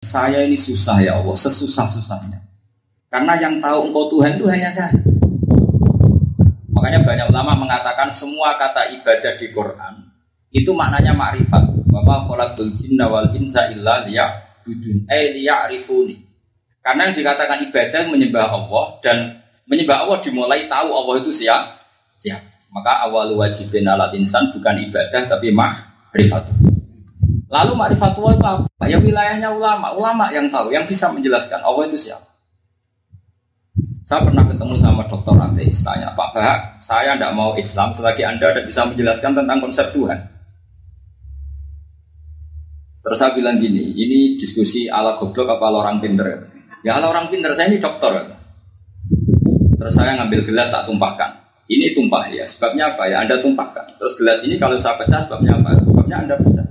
saya ini susah ya Allah, sesusah-susahnya. Karena yang tahu engkau Tuhan itu hanya saya. Makanya banyak ulama mengatakan semua kata ibadah di Quran itu maknanya ma'rifat. Wa ma khalaqtul jinna wal insa illa liya'budun liya'rifuni. Karena yang dikatakan ibadah menyembah Allah, dan menyembah Allah dimulai tahu Allah itu siapa. Maka awal wajibin alat insan bukan ibadah tapi ma'rifat. Lalu ma'rifatullah itu apa? Ya wilayahnya ulama yang tahu, yang bisa menjelaskan Allah itu siapa. Saya pernah ketemu sama Dr. Ateis, tanya, Pak Bahak, saya tidak mau Islam selagi Anda tidak bisa menjelaskan tentang konsep Tuhan. Terus saya bilang gini, ini diskusi ala goblok apa ala orang pinter? Ya ala orang pinter, saya ini dokter. Terus saya ngambil gelas tak tumpahkan. Ini tumpah ya, sebabnya apa ya? Anda tumpahkan. Terus gelas ini kalau saya pecah sebabnya apa? Sebabnya Anda pecah.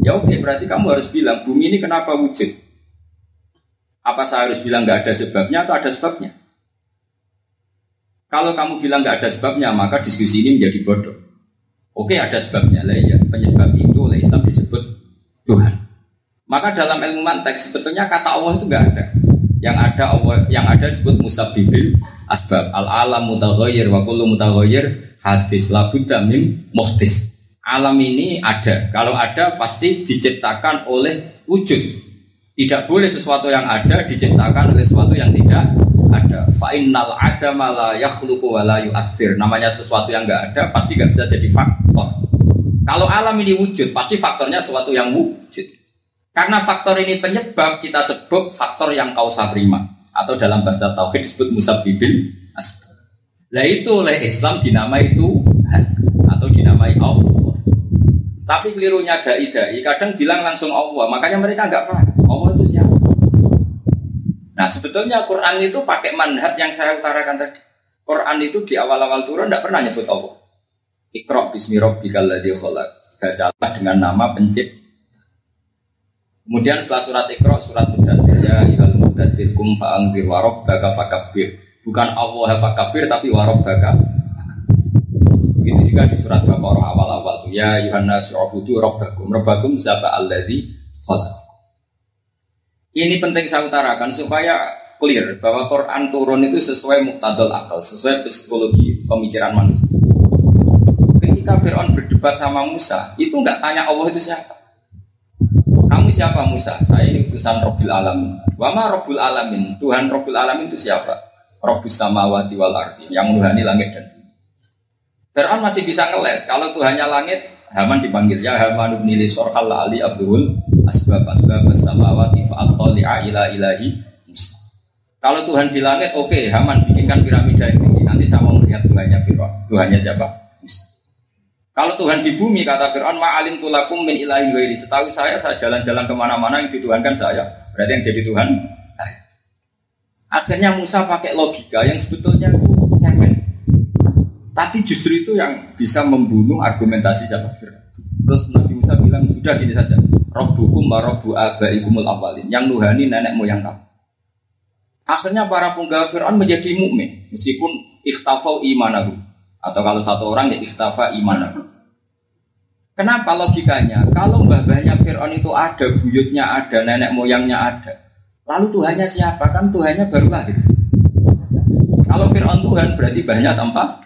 Ya oke, berarti kamu harus bilang bumi ini kenapa wujud? Apa saya harus bilang nggak ada sebabnya atau ada sebabnya? Kalau kamu bilang nggak ada sebabnya, maka diskusi ini menjadi bodoh. Oke, ada sebabnya lah ya. Penyebab itu oleh Islam disebut Tuhan. Maka dalam ilmu mantek sebetulnya kata Allah itu nggak ada. Yang ada Allah, yang ada disebut musabbibil asbab. Al-alam mutaghayyir wa kullu mutaghayyir hadis la budda mim muhdis. Alam ini ada. Kalau ada pasti diciptakan oleh wujud. Tidak boleh sesuatu yang ada diciptakan oleh sesuatu yang tidak ada. Fa innal adama la yakhluqu wa la yu'athir. Namanya sesuatu yang enggak ada pasti enggak bisa jadi faktor. Kalau alam ini wujud, pasti faktornya sesuatu yang wujud. Karena faktor ini penyebab, kita sebut faktor yang kausa prima, atau dalam bahasa tauhid disebut musabbibil asbab. Lah itu oleh Islam dinamai Tuhan atau dinamai Allah. Tapi kelirunya dai-dai kadang bilang langsung Allah, makanya mereka enggak paham Allah itu siapa. Nah sebetulnya Quran itu pakai manhaj yang saya utarakan tadi. Quran itu di awal-awal turun tidak pernah nyebut Allah. Iqra bismi rabbikal ladzi khalaq. Bacalah dengan nama pencipta. Kemudian setelah surat Iqra, surat Mudatsir, ya ayyuhal mudatsir qum fa'anzir wa rabbaka fakabbir. Bukan Allah fakabbir tapi wa rabbaka. Begitu juga di surat Baqarah awal-awal tuh, ya ayyuhan nasu ubudu rabbakum zaba alladzi khalaq. Ini penting saya utarakan supaya clear bahwa Quran turun itu sesuai muqtadal akal, sesuai psikologi pemikiran manusia. Ketika Fir'aun berdebat sama Musa, itu enggak tanya Allah itu siapa. Kamu siapa Musa? Saya ini utusan Rabbil Alamin. Wa ma Rabbul Alamin? Tuhan Rabbul Alamin itu siapa? Rabbus samawati wal ardi, yang menuhani langit dan bumi. Fir'aun masih bisa ngeles. Kalau Tuhannya langit, Haman dipanggil, ya Haman ibn li sorhal ali abdul asbab samawati fa'attali'a ila ilahi Musa. Kalau Tuhan di langit, oke, Haman bikinkan piramida ini. Nanti saya mau melihat Tuhannya Fir'aun. Tuhannya siapa? Musa. Kalau Tuhan di bumi, kata Fir'aun, ma'alim tulakum min ilahin ghairi. Setahu saya jalan-jalan kemana-mana yang dituhankan saya. Berarti yang jadi Tuhan saya. Akhirnya Musa pakai logika yang sebetulnya itu cemen. Tapi justru itu yang bisa membunuh argumentasi siapa Fir'aun. Terus Nabi Musa bilang, sudah gini saja, Rabbukum wa Rabbu abaikumul awalin, yang nuhani nenek moyang kamu. Akhirnya para penggawa Fir'aun menjadi mukmin, meskipun ikhtafau imanahu. Atau kalau satu orang ya ikhtafa imanahu. Kenapa logikanya? Kalau mbah-mbahnya Fir'aun itu ada, buyutnya ada, nenek moyangnya ada, lalu Tuhannya siapa? Kan Tuhannya baru lahir. Kalau Fir'aun Tuhan, berarti mbahnya tanpa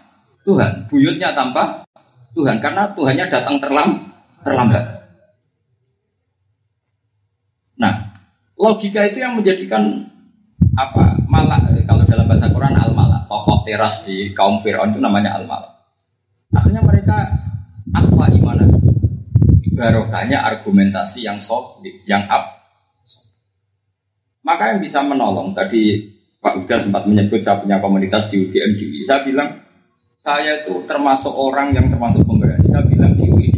Tuhan, buyutnya tanpa Tuhan, karena Tuhannya datang terlambat. Nah, logika itu yang menjadikan apa? Malak, kalau dalam bahasa Quran al-malak, tokoh teras di kaum Fir'aun itu namanya al-malak. Akhirnya mereka akhwa imanah, barokahnya argumentasi yang solid, yang maka yang bisa menolong. Tadi Pak Huda sempat menyebut saya punya komunitas di UGM di UI. Saya bilang saya itu termasuk orang yang termasuk pemberani. Saya bilang di UI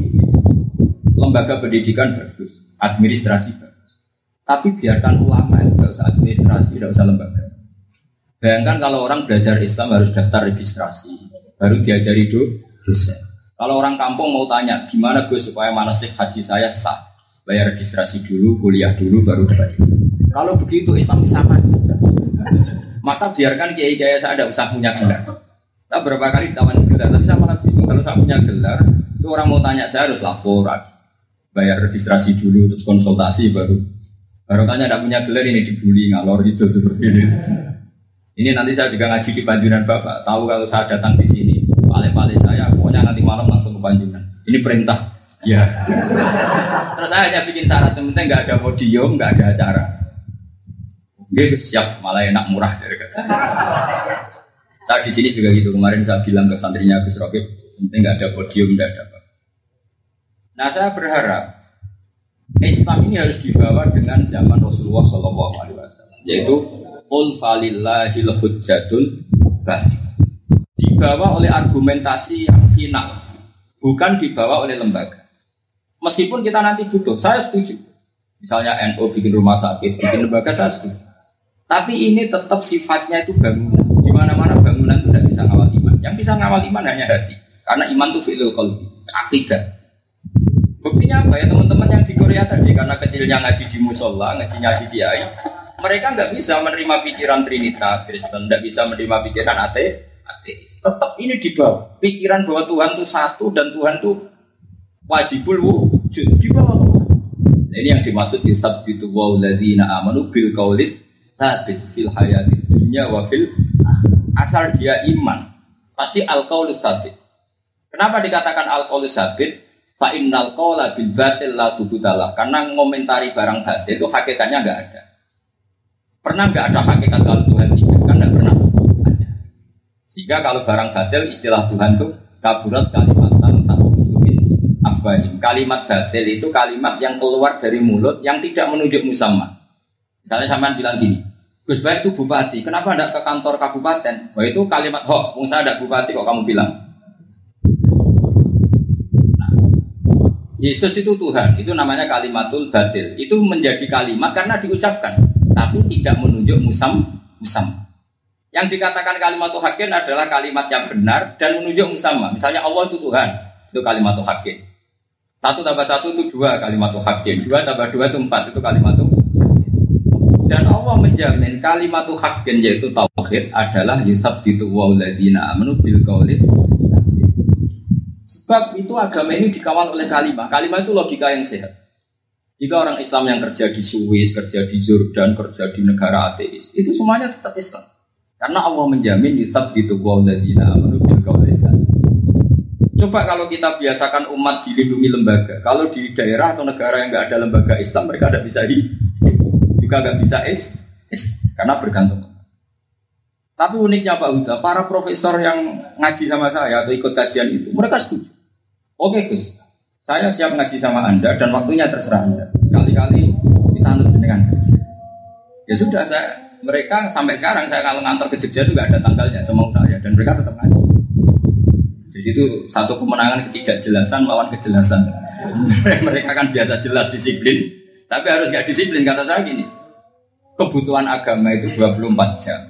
lembaga pendidikan bagus, administrasi bagus, tapi biarkan ulama, tidak usah administrasi, tidak usah lembaga. Bayangkan kalau orang belajar Islam harus daftar registrasi, baru diajari dosen. Kalau orang kampung mau tanya, gimana gue supaya manasik haji saya sah, bayar registrasi dulu, kuliah dulu, baru dapat. Kalau begitu Islam bisa mati. Maka biarkan kiai-kiai saya tidak usah punya gelar. Saya berapa kali ditawarin gelar, tapi saya malah bingung. Kalau saya punya gelar, itu orang mau tanya saya harus laporan, bayar registrasi dulu, terus konsultasi baru. Barokahnya tidak punya gelar ini dibully ngalor itu seperti ini. Ini nanti saya juga ngaji di Panjunan Bapak. Tahu kalau saya datang di sini, pale-pale saya, pokoknya nanti malam langsung ke Panjunan. Ini perintah. Ya. Terus saya hanya bikin syarat, sementara nggak ada podium, nggak ada acara. Oke, siap, malah enak murah. Saya di sini juga gitu. Kemarin saya bilang ke santrinya Gus Rokib, sementara nggak ada podium, nggak ada apa. Nah, saya berharap Islam ini harus dibawa dengan zaman Rasulullah SAW, yaitu Qul falillahil hujjatul baligh. Dibawa oleh argumentasi yang final, bukan dibawa oleh lembaga. Meskipun kita nanti butuh, saya setuju. Misalnya NU bikin rumah sakit, bikin lembaga, saya setuju. Tapi ini tetap sifatnya itu bangunan. Di mana-mana bangunan itu tidak bisa ngawal iman. Yang bisa ngawal iman hanya hati. Karena iman itu fi'lul qalbi, akidah. Buktinya apa ya teman-teman yang di Korea tadi, karena kecilnya ngaji di musola, ngaji di AI, mereka nggak bisa menerima pikiran Trinitas Kristen, nggak bisa menerima pikiran ateis. Tetap ini di bawah pikiran bahwa Tuhan itu satu dan Tuhan itu wajibul wujud di bawah. Nah, ini yang dimaksud yusabbitu walladzina amanu bil qauli tsabit fil hayatid dunya wa fil asal dia iman pasti al qaulus tsabit. Kenapa dikatakan al qaulus tsabit? Fa innal qaula bil batil la subutalah. Karena ngomentari barang batil itu hakikatnya enggak ada. Pernah enggak ada hakikat kalau Tuhan tidak? Kan enggak pernah ada. Sehingga kalau barang batil istilah Tuhan itu kaburas kalimatan takhruju min afwahim. Kalimat batil itu kalimat yang keluar dari mulut yang tidak menunjuk musamma. Misalnya sampean bilang gini, Gus Baik itu bupati, kenapa enggak ke kantor kabupaten? Wah itu kalimat hoax, wong saya enggak bupati kok kamu bilang. Yesus itu Tuhan, itu namanya kalimatul batil. Itu menjadi kalimat karena diucapkan, tapi tidak menunjuk musam. Yang dikatakan kalimatul haqqin adalah kalimat yang benar dan menunjuk musamma. Misalnya Allah itu Tuhan, itu kalimatul haqqin. 1 tambah 1 itu 2 kalimatul haqqin. 2 tambah 2 itu 4 itu kalimatul haqqin. Dan Allah menjamin kalimatul haqqin yaitu tauhid adalah yusabbitu walladzina amanu bil qauli. Sebab itu agama ini dikawal oleh kalimat. Kalimat itu logika yang sehat. Jika orang Islam yang kerja di Swiss, kerja di Jordan, kerja di negara ateis, itu semuanya tetap Islam. Karena Allah menjamin yusabbitu walladzina amanu bil qauli tsabit. Coba kalau kita biasakan umat dilindungi lembaga. Kalau di daerah atau negara yang enggak ada lembaga Islam, mereka tidak bisa juga enggak bisa karena bergantung. Tapi uniknya Pak Huda, para profesor yang ngaji sama saya atau ikut kajian itu, mereka setuju. Oke Gus, saya siap ngaji sama Anda dan waktunya terserah Anda. Sekali-kali kita anut jenengan. Ya sudah, mereka sampai sekarang saya kalau ngantor ke Jogja itu nggak ada tanggalnya, semau saya dan mereka tetap ngaji. Jadi itu satu kemenangan ketidakjelasan melawan kejelasan. Mereka kan biasa jelas disiplin, tapi harus nggak disiplin. Kata saya gini, kebutuhan agama itu 24 jam.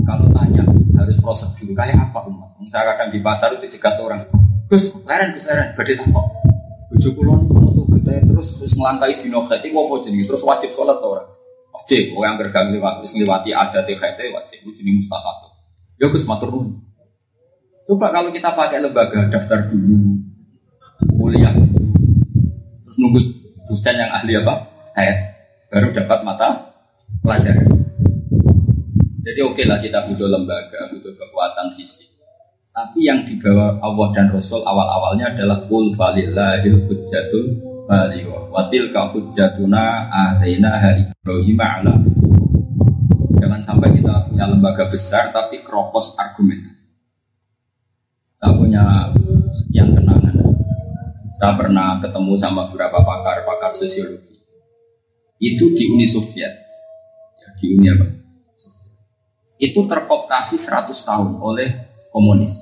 Kalau tanya harus prosedur kayak apa umat? Saya kadang di pasar itu cegat orang, Gus leren, badhe tak kok. Bojo kula niku getih terus nglangkai dina khate iku apa jenenge? Terus wajib salat ta ora? Wajib, wong anggere gak ngliwati adat khate wajib jenenge mustahab. Ya Gus matur nuwun. Coba kalau kita pakai lembaga daftar dulu, kuliah dulu, terus nunggu dosen yang ahli apa? Baru dapat mata pelajaran. Jadi oke lah kita butuh lembaga, butuh kekuatan fisik. Tapi yang dibawa Allah dan Rasul awal-awalnya adalah qul falillahil hujjatul baligh wa tilka hujjatuna atainaha Ibrahim ala. Jangan sampai kita punya lembaga besar tapi keropos argumentasi. Saya punya sekian kenangan. Saya pernah ketemu sama beberapa pakar sosiologi. Itu di Uni Soviet. Ya, di Uni apa? Itu terkooptasi 100 tahun oleh komunis.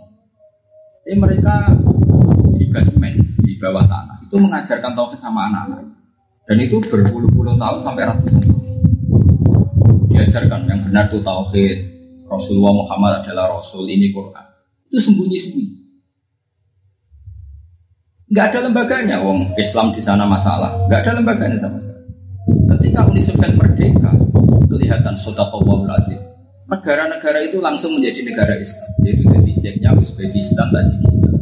Jadi mereka di basement, di bawah tanah, itu mengajarkan tauhid sama anak-anak. Dan itu berpuluh-puluh tahun sampai ratusan tahun. Diajarkan yang benar itu tauhid, Rasulullah Muhammad adalah Rasul, ini Quran. Itu sembunyi-sembunyi. Nggak ada lembaganya, wong Islam di sana masalah. Nggak ada lembaganya sama sekali. Ketika Uni Soviet merdeka, kelihatan shadaqallahul adzim. Negara-negara itu langsung menjadi negara Islam, yaitu jadi Chechnya, Uzbekistan, Tajikistan.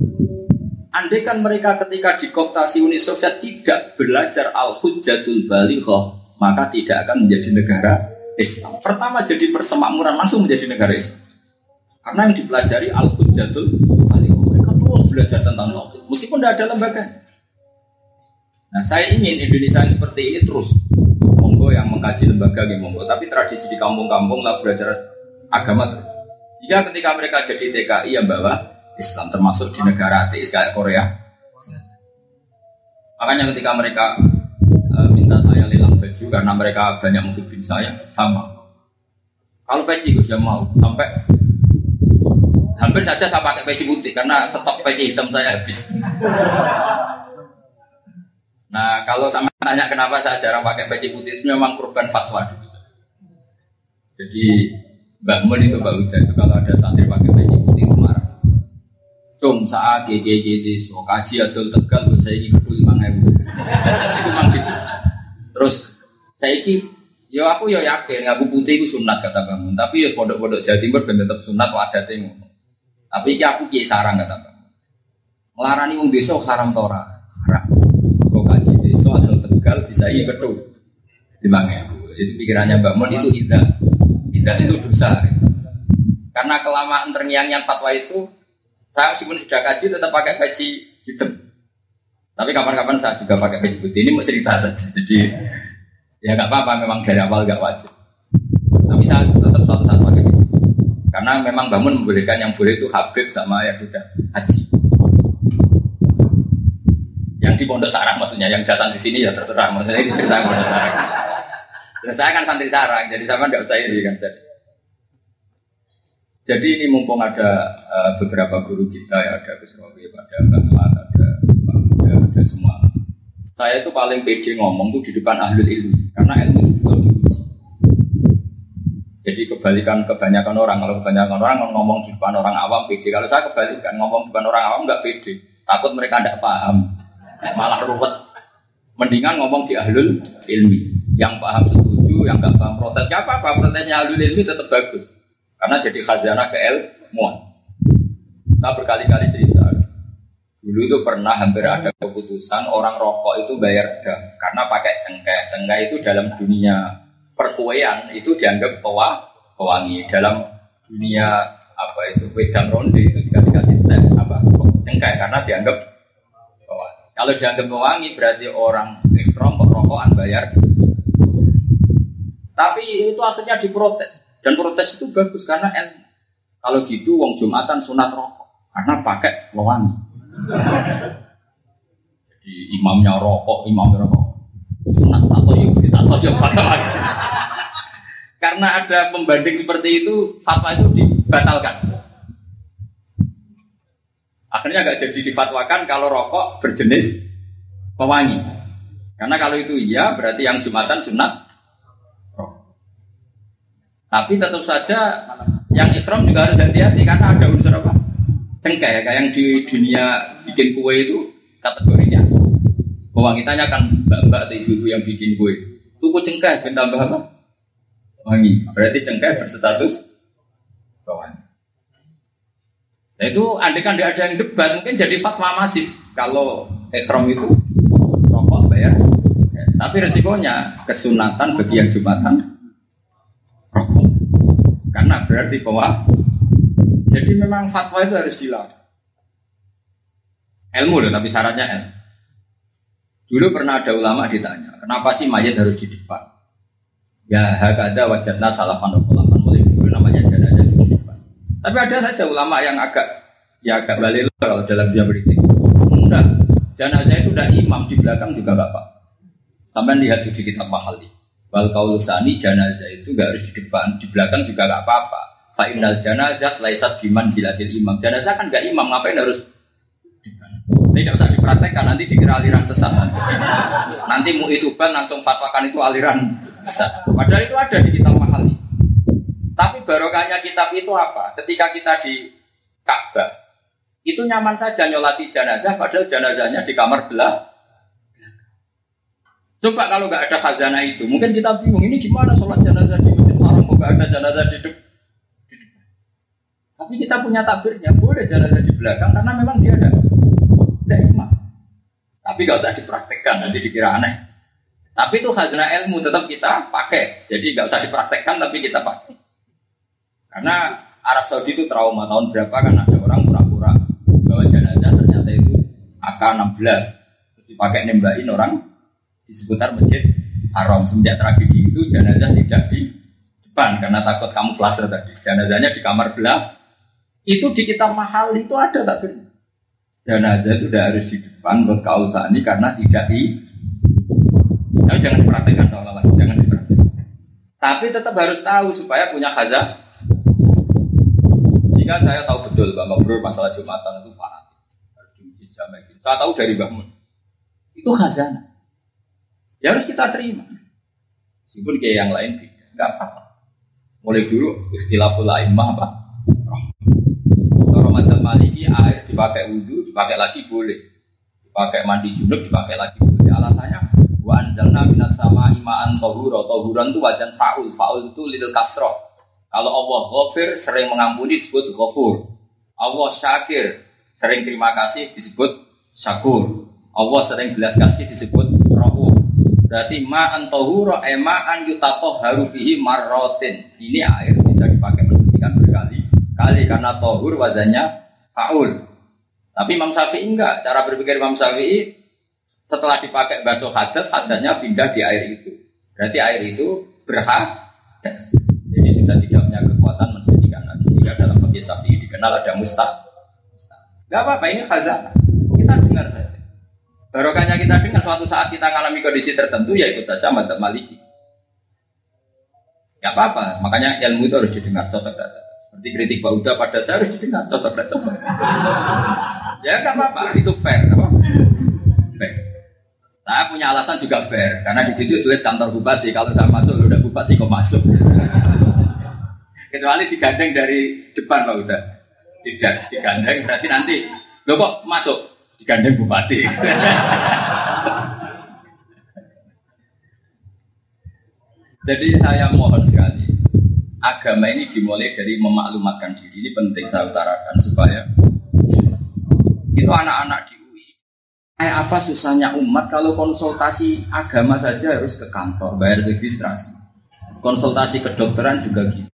andai kan mereka ketika dikooptasi Uni Soviet tidak belajar al-hujjatul balighah, maka tidak akan menjadi negara Islam. Pertama jadi persemakmuran langsung menjadi negara Islam. Karena yang dipelajari al-hujjatul balighah. Mereka terus belajar tentang tauhid meskipun tidak ada lembaga. Nah, saya ingin Indonesia yang seperti ini terus. Monggo yang mengkaji lembaga ya monggo, tapi tradisi di kampung-kampung lah belajar agama terus. Jika ketika mereka jadi TKI yang bawa Islam termasuk di negara ateis kayak Korea Selatan. Makanya ketika mereka minta saya lelang baju karena mereka banyak menghubungi saya, sama. Kalau peci gue sudah mau, sampai hampir saja saya pakai peci putih karena stok peci hitam saya habis. Nah, kalau sama tanya kenapa saya jarang pakai peci putih, itu memang korban fatwa dulu. Jadi Mbak Mun itu Mbak Uda itu kalau ada santri pakai peci putih itu marah. Cung saat GGGD so kaji adol Tegal saya ini kudu 5.000. Itu memang gitu. Terus saya iki yo aku yo yakin ngaku putih itu sunat kata Bang Mun, tapi yo pondok-pondok Jawa Timur ben tetep sunat wae adate ngono. Tapi iki aku kiai sarang kata Bang. Nglarani wong desa haram ta ora? Haram. Kok kaji desa adol Tegal disai kudu 5.000. Itu pikirannya Mbak Mun itu Idah itu dosa. Karena kelamaan terngiang-ngiang fatwa itu, saya meskipun sudah kaji tetap pakai peci hitam. Tapi kapan-kapan saya juga pakai peci putih. Ini mau cerita saja. Jadi ya nggak apa-apa, memang dari awal nggak wajib. Tapi saya tetap suatu saat pakai peci. Karena memang bangun membolehkan, yang boleh itu Habib sama yang sudah haji. Yang di Pondok Sarang maksudnya, yang datang di sini ya terserah. Maksudnya itu cerita Pondok Sarang. Nah, saya kan santri sarang, jadi sama nggak usah ini kan jadi. Jadi ini mumpung ada beberapa guru kita ya, ada Gus Rawi, ada Mbak Mat, ada Pak Huda, ada semua. Saya itu paling pede ngomong tuh di depan ahlul ilmu, karena ilmu itu betul diuji. Jadi kebalikan kebanyakan orang, kalau kebanyakan orang ngomong di depan orang awam pede. Kalau saya kebalikan ngomong di depan orang awam nggak pede, takut mereka tidak paham, malah ruwet. Mendingan ngomong di ahlul ilmi. Yang paham setuju, yang nggak paham protes, ya apa-apa, protesnya ahlul ilmi tetap bagus, karena jadi khazanah keilmuan. Saya berkali-kali cerita, dulu itu pernah hampir ada keputusan orang rokok itu bayar dam, karena pakai cengkeh. Cengkeh itu dalam dunia perkuaian itu dianggap pewangi, dalam dunia apa itu wedang ronde itu juga dikasih teh apa cengkeh, karena dianggap pewangi. Kalau dianggap pewangi berarti orang ihram kok rokokan bayar. Tapi itu akhirnya diprotes. Dan protes itu bagus karena kalau gitu wong Jumatan sunat rokok karena pakai pewangi. Jadi imamnya rokok sunat tato ya pakai. Karena ada pembanding seperti itu, fatwa itu dibatalkan. Akhirnya nggak jadi difatwakan kalau rokok berjenis pewangi. Karena kalau itu iya berarti yang Jumatan sunat. Tapi tetap saja yang ihram juga harus hati-hati karena ada unsur apa? Cengkeh, kayak yang di dunia bikin kue itu kategorinya. Pewangi, tanyakan mbak-mbak atau ibu-ibu yang bikin kue. Tuku cengkeh, tambah apa? Wangi. Berarti cengkeh berstatus pewangi. Nah itu andai kan tidak ada yang debat, mungkin jadi fatwa masif. Kalau ihram itu rokok bayar. Tapi resikonya kesunatan bagi yang Jumatan rokok, karena berarti bahwa jadi memang fatwa itu harus dilakukan ilmu loh, tapi syaratnya ilmu. Dulu pernah ada ulama ditanya, kenapa sih mayat harus di depan? Ya hakada wajadna salafan ulama, mulai dulu namanya jenazah di depan. Tapi ada saja ulama yang agak balil kalau dalam dia beritik. Enggak, jenazah itu udah imam di belakang juga gak apa. Sampai lihat di kitab Mahali. Wal kaulusani jenazah itu gak harus di depan, di belakang juga gak apa-apa. Fa innal janazah laisat biman zilatil imam. Jenazah kan gak imam, ngapain harus di depan? Tidak usah dipraktekkan, nanti dikira aliran sesat. Nanti mu'ituban langsung fatwakan itu aliran sesat. Padahal itu ada di kitab Mahali. Tapi barokahnya kitab itu apa? Ketika kita di Ka'bah, itu nyaman saja nyolati jenazah, padahal jenazahnya di kamar belah. Coba kalau nggak ada khazanah itu, mungkin kita bingung ini gimana sholat jenazah di Masjid Haram kok nggak ada jenazah di depan. Tapi kita punya takbirnya, boleh jenazah di belakang karena memang dia ada Tidak iman. Tapi gak usah dipraktekkan, nanti dikira aneh. Tapi itu khazanah ilmu tetap kita pakai. Jadi gak usah dipraktekkan tapi kita pakai. Karena Arab Saudi itu trauma tahun berapa kan ada orang pura-pura bawa jenazah ternyata itu AK-16 terus dipakai nembakin orang di seputar Masjid Haram. Semenjak tragedi itu jenazah tidak di depan karena takut kamuflase tadi. Jenazahnya di kamar belah. Itu di kitab mahal itu ada tak benar. Jenazah itu tidak harus di depan buat kausani karena tidak Nah, jangan dipraktekkan seolah lagi, jangan dipraktekkan. Tapi tetap harus tahu supaya punya khazanah. Sehingga saya tahu betul Mbak Mabrur masalah Jumatan itu fanatik. Harus di masjid jamaah gitu. Saya tahu dari Mbak Mun. Itu khazanah. Ya harus kita terima. Meskipun kayak yang lain beda. Enggak apa-apa. Mulai dulu istilahul a'immah apa? Ramadan Maliki air dipakai wudu, dipakai lagi boleh. Dipakai mandi junub, dipakai lagi boleh. Alasannya wa anzalna minas sama'i ma'an tahura. Tahuran itu wazan fa'ul. Fa'ul itu lil kasrah. Kalau Allah ghafir sering mengampuni disebut ghafur. Allah syakir sering terima kasih disebut syakur. Allah sering belas kasih disebut rahuf. Berarti ma'an tahura ma'an yutatahharu bihi marratin. Ini air bisa dipakai mensucikan berkali-kali karena tahur wazannya faul. Tapi Imam Syafi'i enggak. Cara berpikir Imam Syafi'i setelah dipakai basuh hadas, hadasnya pindah di air itu. Berarti air itu berhadas. Jadi sudah tidak punya kekuatan mensucikan lagi. Jika dalam fikih Syafi'i dikenal ada mustah. Gak apa-apa, ini khazanah. Kita dengar saja. Barokahnya kita dengar suatu saat kita mengalami kondisi tertentu, ya ikut saja madzhab Maliki. Gak apa-apa, makanya ilmu itu harus didengar, cocok dan cocok. Seperti kritik Pak Uda pada saya harus didengar, cocok dan cocok. Ya gak apa-apa, itu fair. Apa? Fair. Saya punya alasan juga fair, karena di situ tulis kantor bupati. Kalau saya masuk, udah bupati kok masuk. Kecuali digandeng dari depan Pak Uda. Tidak digandeng berarti nanti lo kok masuk digandeng bupati. Jadi saya mohon sekali, agama ini dimulai dari memaklumatkan diri. Ini penting saya utarakan supaya itu anak-anak di UI. Apa susahnya umat kalau konsultasi agama saja harus ke kantor bayar registrasi. Konsultasi kedokteran juga gitu.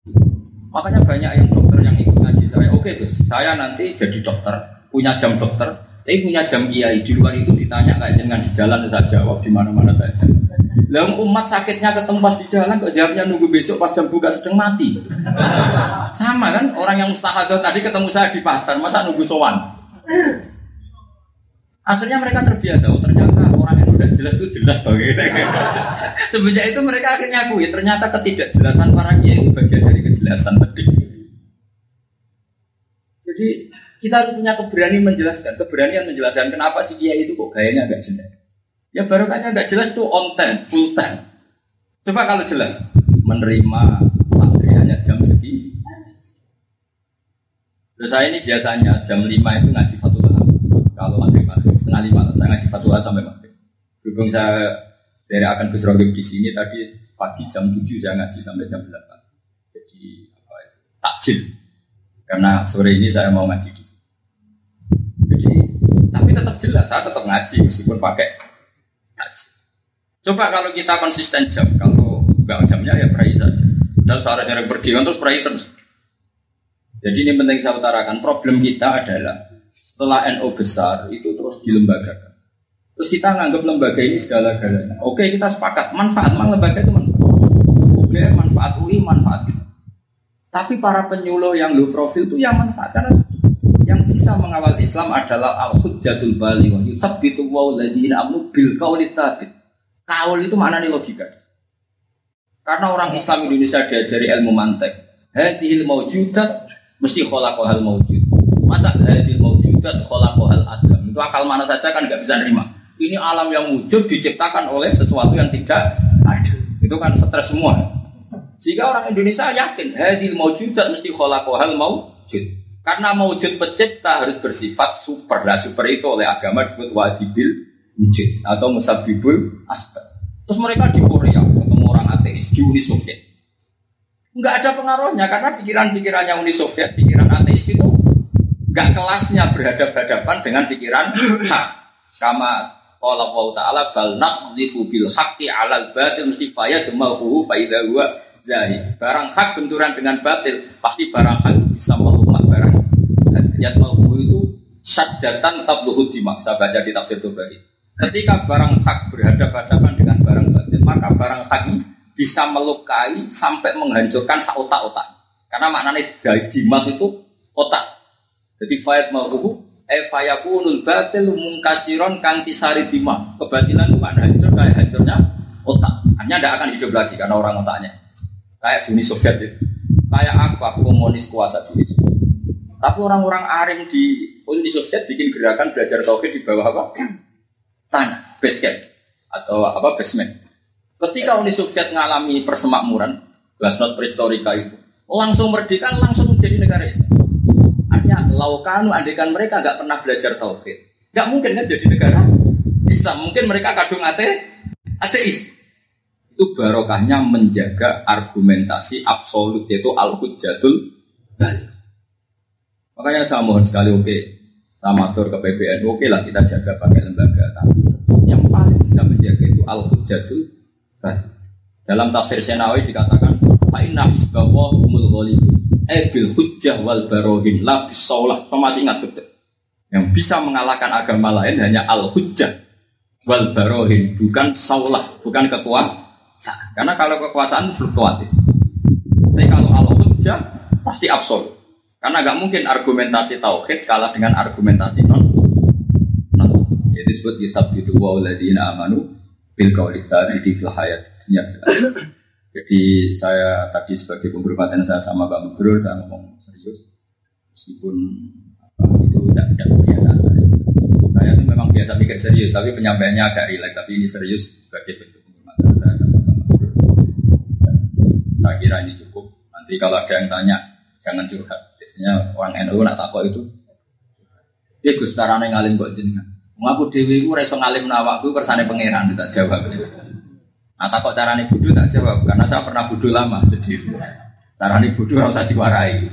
Makanya banyak yang dokter yang ikut ngaji saya. Oke Gus, saya nanti jadi dokter, punya jam dokter, tapi punya jam kiai. Di luar itu ditanya kayak jangan di jalan saya jawab di mana-mana saja. Lah umat sakitnya ketemu pas di jalan kok jawabnya nunggu besok pas jam buka sedang mati. Sama kan orang yang mustahadah tadi ketemu saya di pasar, masa nunggu sowan. Akhirnya mereka terbiasa, oh ternyata orang yang udah jelas itu jelas bagaimana. Semenjak itu mereka akhirnya akui, ternyata ketidakjelasan para kiai itu bagian dari kejelasan tadi. Jadi kita harus punya keberanian menjelaskan kenapa si kiai itu kok gayanya agak jelas. Ya barokahnya agak jelas itu on time, full time. Coba kalau jelas, menerima santri hanya jam segini. Terus saya ini biasanya jam 5 itu ngaji fatwa. Kalau maghrib 4:30 saya ngaji fatwa sampai maghrib. Berhubung saya dari akan Gus Rogib di sini tadi pagi jam 7 saya ngaji sampai jam 8. Jadi apa itu? Takjil. Karena sore ini saya mau ngaji di sini. Jadi tapi tetap jelas saya tetap ngaji meskipun pakai takjil. Coba kalau kita konsisten jam, kalau enggak jamnya ya perai saja. Dan sehari-hari pergi terus perai terus. Jadi ini penting saya utarakan, problem kita adalah setelah NU besar itu terus dilembagakan. Terus kita nganggap lembaga ini segala-galanya. Oke, kita sepakat manfaat lembaga itu manfaat. Oke, manfaat UI manfaat itu. Tapi para penyuluh yang low profil itu yang manfaat karena yang bisa mengawal Islam adalah al-hujjatul balighah. Yusabbitu walladzina amanu bil qauli tsabit. Kaul itu maknanya logika. Karena orang Islam Indonesia diajari ilmu mantek. Hadhil maujudat mesti khalaqahal maujud. Masa hadhil maujudat khalaqahal adam. Itu akal mana saja kan enggak bisa nerima. Ini alam yang wujud diciptakan oleh sesuatu yang tidak ada. Itu kan stres semua. Sehingga orang Indonesia yakin hadhil maujudat mesti khalaqahal maujud. Karena maujud pencipta harus bersifat super. Nah, super itu oleh agama disebut wajibil wujud atau musabbibul asbab. Terus mereka di Korea ketemu orang ateis di Uni Soviet. Enggak ada pengaruhnya karena pikiran-pikirannya Uni Soviet, pikiran ateis itu Enggak kelasnya berhadapan-hadapan dengan pikiran hak. Kama qala Allah Ta'ala bal naqdhifu bil haqqi 'alal batil mesti fayadmahu fa idza huwa zahid. Barang hak benturan dengan batil, pasti barang hak bisa melumat barang. Yadmahu itu syajatan tabluhud dimak. Saya baca di tafsir Tabari. Ketika barang hak berhadapan-hadapan dengan barang batil, maka barang hak bisa melukai sampai menghancurkan otak-otak. Karena maknanya dimak itu otak. Jadi fayat mauhu fayakunul batil mungkasiron kantisari dimak. Kebatilan itu kan hancur kayak hancurnya otak. Hanya tidak akan hidup lagi karena orang otaknya. Kayak Uni Soviet itu. Kayak apa komunis kuasa di Uni Soviet. Tapi orang-orang arim di Uni Soviet bikin gerakan belajar tauhid di bawah apa? Tanah, basecamp atau apa basement. Ketika Uni Soviet mengalami persemakmuran, glasnost prehistorika itu, langsung merdeka, langsung menjadi negara Islam. Artinya, laukanu andekan mereka nggak pernah belajar tauhid, nggak mungkin kan jadi negara Islam. Mungkin mereka kadung ateis. Itu barokahnya menjaga argumentasi absolut, yaitu al-hujjatul baligh. Makanya saya mohon sekali, saya matur ke PBNU, lah kita jaga pakai lembaga. Tapi yang paling bisa menjaga itu al-hujjatul baligh. Dalam tafsir Senawi dikatakan, fa inna hizballahi humul ghalibun. Bil hujjah wal barohin la bisaulah. Masih ingat betul. Yang bisa mengalahkan agama lain hanya al-hujjah wal barohin, bukan saulah, bukan kekuasaan. Karena kalau kekuasaan itu fluktuatif. Tapi kalau al-hujjah pasti absolut. Karena nggak mungkin argumentasi tauhid kalah dengan argumentasi non. Jadi disebut yusabbitu wa alladziina amanu bil qawli tsabiti fil hayatid dunya. Jadi saya tadi sebagai penghormatan saya sama Pak Mubrur, saya ngomong serius. Meskipun itu tidak kebiasaan saya. Saya itu memang biasa mikir serius, tapi penyampaiannya agak rileks. Tapi ini serius sebagai bentuk penghormatan saya sama Pak Mubrur. Saya kira ini cukup. Nanti kalau ada yang tanya, jangan curhat. Biasanya orang NU nak takut itu. Ya Gus carane ngalim kok jenengan. Ngaku dhewe iku ora iso ngalim awakku kersane pangeran tak jawab. Nah takut carane bodoh tak jawab karena saya pernah bodoh lama jadi carane bodoh ora usah diwarai.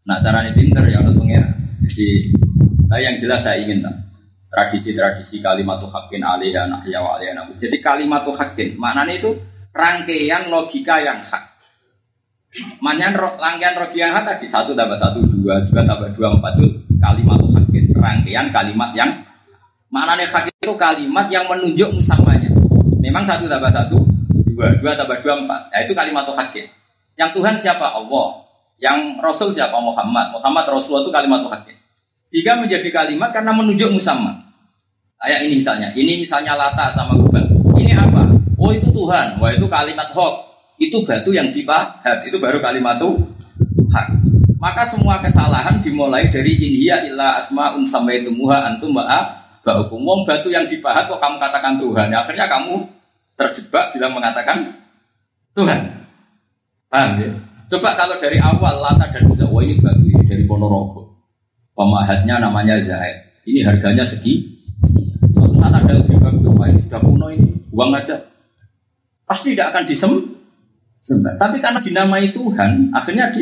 Nah carane pinter ya ono pangeran. Jadi yang jelas saya ingin tradisi-tradisi kalimatul haqqin alaiha nahya wa alaiha namut. Jadi kalimatul haqqin maknanya itu rangkaian logika yang hak. Manyan rangkaian logika yang hak tadi 1 tambah 1 2 tambah 2 4 itu kalimatul haqqin, rangkaian kalimat yang maknanya hak itu kalimat yang menunjuk musamanya. Memang 1 tambah 1 2 tambah 2 4. Nah itu kalimatul haqqin. Yang Tuhan siapa? Allah. Yang Rasul siapa? Muhammad. Muhammad Rasulullah itu kalimatul haqqin. Sehingga menjadi kalimat karena menunjuk musamma. Kayak ini misalnya. Ini misalnya Lata sama Hubal. Ini apa? Oh itu Tuhan. Wah itu kalimat hak. Itu batu yang dipahat. Itu baru kalimatul hak. Maka semua kesalahan dimulai dari inhiya illa asma'un sammaitumuha antum ma'a ba'ukum. Wong batu yang dipahat kok kamu katakan Tuhan. Akhirnya kamu terjebak bilang mengatakan Tuhan. Paham ya? Coba kalau dari awal Lata dan Uzza, wah ini batu ini dari Ponorogo. Pemahatnya namanya Zaid. Ini harganya sekian. Suatu saat ada lebih bagus, wah ini sudah kuno ini, buang aja. Pasti tidak akan disembah. Tapi karena dinamai Tuhan, akhirnya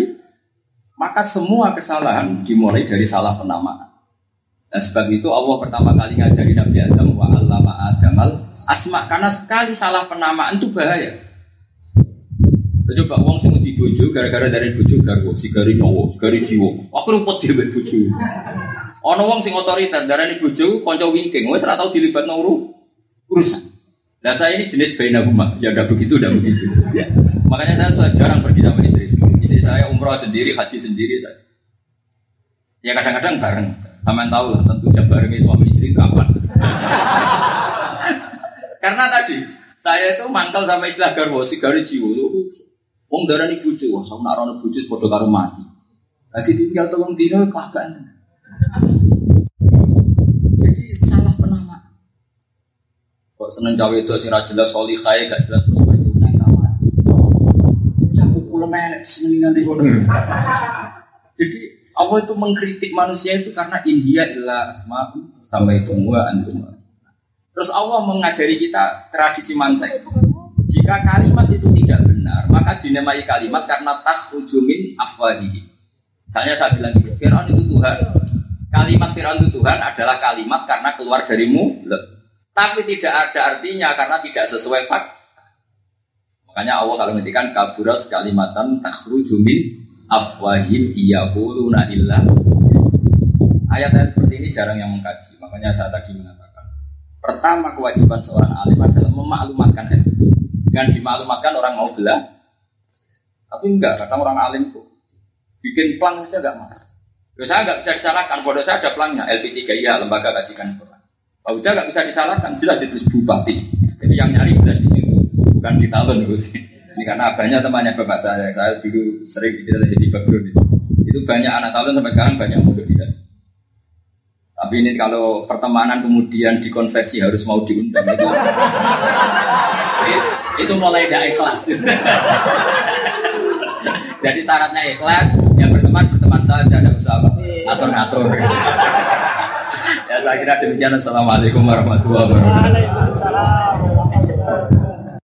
maka semua kesalahan dimulai dari salah penamaan. Nah, sebab itu Allah pertama kali ngajari Nabi Adam wa 'allama Adamal asma, karena sekali salah penamaan itu bahaya. Coba wong sing di bojo gara-gara dari bojo garwo, sigari nyowo, sigari jiwo. Aku rumput dhewe bojo. Ana wong sing otoriter darani bojo kanca wingking, wis ora tau dilibatno urusan. Nah saya ini jenis bainahuma, ya udah begitu. Makanya saya jarang pergi sama istri. Istri saya umroh sendiri, haji sendiri saya. Ya kadang-kadang bareng. Sampeyan tahu lah tentu jam barengnya suami istri kapan. Karena tadi saya itu mangkal sama istilah garwo, sigari jiwo. Wong darani bojo, wah sak narono bojo padha karo mati. Lagi tinggal tolong dino kelabakan. Jadi salah penamaan. Kok seneng cawe itu sing ra jelas solihae gak jelas terus itu cinta mati. Cakup kula melek seneng nganti kono. Jadi Allah itu mengkritik manusia itu karena inhiya illa asma'u sampai tungwa antum. Terus Allah mengajari kita tradisi mantek. Jika kalimat itu tidak benar, maka dinamai kalimat karena takhruju min afwahihi. Misalnya saya bilang gitu, Fir'aun itu Tuhan. Kalimat Fir'aun itu Tuhan adalah kalimat karena keluar dari mulut. Tapi tidak ada artinya karena tidak sesuai fakta. Makanya Allah kalau ngendikan kaburas kalimatan takhruju min afwahim yaquluna illa. Ayat-ayat seperti ini jarang yang mengkaji. Makanya saya tadi mengatakan, pertama kewajiban seorang alim adalah memaklumatkan ilmu. Dengan dimaklumatkan orang mau belah. Tapi enggak, kadang orang alim kok bikin plang saja enggak mau. Saya enggak bisa disalahkan, bodoh saya ada plangnya, LP3IA, Lembaga Kajian Quran. Kalau udah enggak bisa disalahkan, jelas ditulis bupati. Jadi yang nyari jelas di situ, bukan di talun. Ini karena banyak temannya bapak saya dulu sering diceritain di background itu banyak anak talun sampai sekarang banyak muda di sana. Tapi ini kalau pertemanan kemudian dikonversi harus mau diundang itu mulai tidak ikhlas. Jadi syaratnya ikhlas, ya berteman saja, tidak usah ngatur-ngatur. Ya saya kira demikian. Assalamualaikum warahmatullahi wabarakatuh.